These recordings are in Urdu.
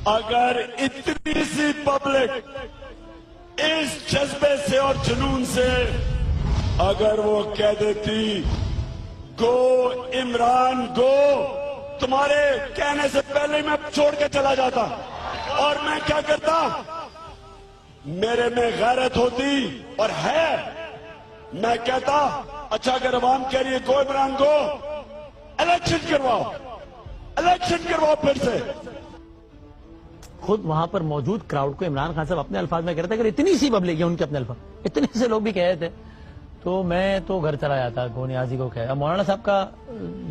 اگر اتنی سی پبلک اس جذبے سے اور جنون سے اگر وہ کہہ دیتی گو عمران گو، تمہارے کہنے سے پہلے میں چھوڑ کے چلا جاتا، اور میں کیا کرتا، میرے میں غیرت ہوتی اور ہے، میں کہتا اچھا اگر عوام کہہ رہی ہے گو عمران گو، الیکشن کرواؤ پھر سے۔ خود وہاں پر موجود کراؤڈ کو عمران خان صاحب اپنے الفاظ میں کہہ رہے تھے، اگر اتنی سی پبلک ہے ان کے اپنے الفاظ، اتنے سے لوگ بھی کہے تھے تو میں تو گھر چلا جاتا گو نیازی کو کہا۔ مولانا صاحب کا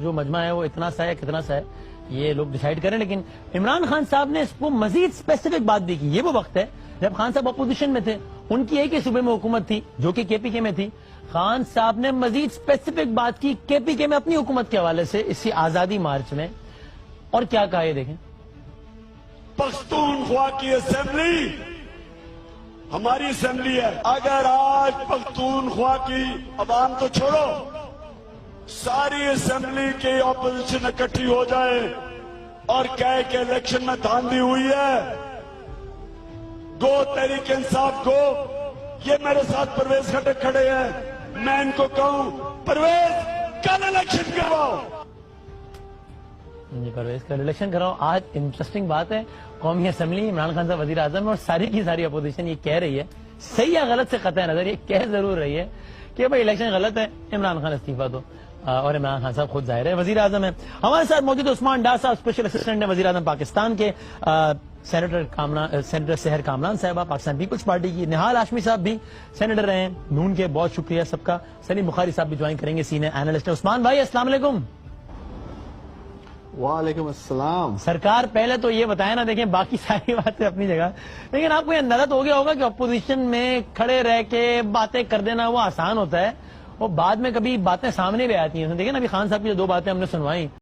جو مجمع ہے وہ اتنا سا ہے کتنا سا ہے یہ لوگ ڈیسائیڈ کریں، لیکن عمران خان صاحب نے اس کو مزید اسپیسیفک بات بھی کی۔ یہ وہ وقت ہے جب خان صاحب اپوزیشن میں تھے، ان کی ایک ہی صوبے میں حکومت تھی جو کہ کے پی کے میں تھی، خان صاحب نے مزید اسپیسیفک بات کی کے پی کے میں اپنی حکومت کے حوالے سے اسی آزادی مارچ میں، اور کیا کہا یہ دیکھیں۔ پختونخوا کی اسمبلی ہماری اسمبلی ہے، اگر آج پختونخوا کی عوام تو چھوڑو، ساری اسمبلی کی اپوزیشن اکٹھی ہو جائے اور کہے کہ الیکشن میں دھاندلی ہوئی ہے، گو تحریک انصاف گو، یہ میرے ساتھ پرویز خٹک کھڑے ہیں، میں ان کو کہوں پرویز کل الیکشن کرواؤ۔ جی پرویز کل الیکشن کراؤ۔ آج انٹرسٹنگ بات ہے، قومی اسمبلی عمران خان صاحب وزیر اعظم اور ساری کی ساری اپوزیشن یہ کہہ رہی ہے، صحیح یا غلط سے قطع نظر یہ کہہ ضرور رہی ہے کہ بھائی الیکشن غلط ہے، عمران خان استعفیٰ دو، اور عمران خان صاحب خود ظاہر ہے وزیر اعظم ہے۔ ہمارے ساتھ موجود عثمان ڈار صاحب اسپیشل اسسٹنٹ ہیں وزیر اعظم پاکستان کے، سینیٹر سحر کامران صاحبہ پاکستان پیپلز پارٹی کی، نہال ہاشمی صاحب بھی سینیٹر رہے ہیں نون کے، بہت شکریہ سب کا۔ سلیم بخاری صاحب بھی جوائن کریں گے، سینئر اینالسٹ۔ عثمان بھائی السلام علیکم۔ وعلیکم السلام۔ سرکار پہلے تو یہ بتائیں نا، دیکھیں باقی ساری باتیں اپنی جگہ، لیکن آپ کو یہ اندازہ ہو گیا ہوگا کہ اپوزیشن میں کھڑے رہ کے باتیں کر دینا وہ آسان ہوتا ہے، اور بعد میں کبھی باتیں سامنے بھی آتی ہیں۔ دیکھیں نا ابھی خان صاحب کی جو دو باتیں ہم نے سنوائیں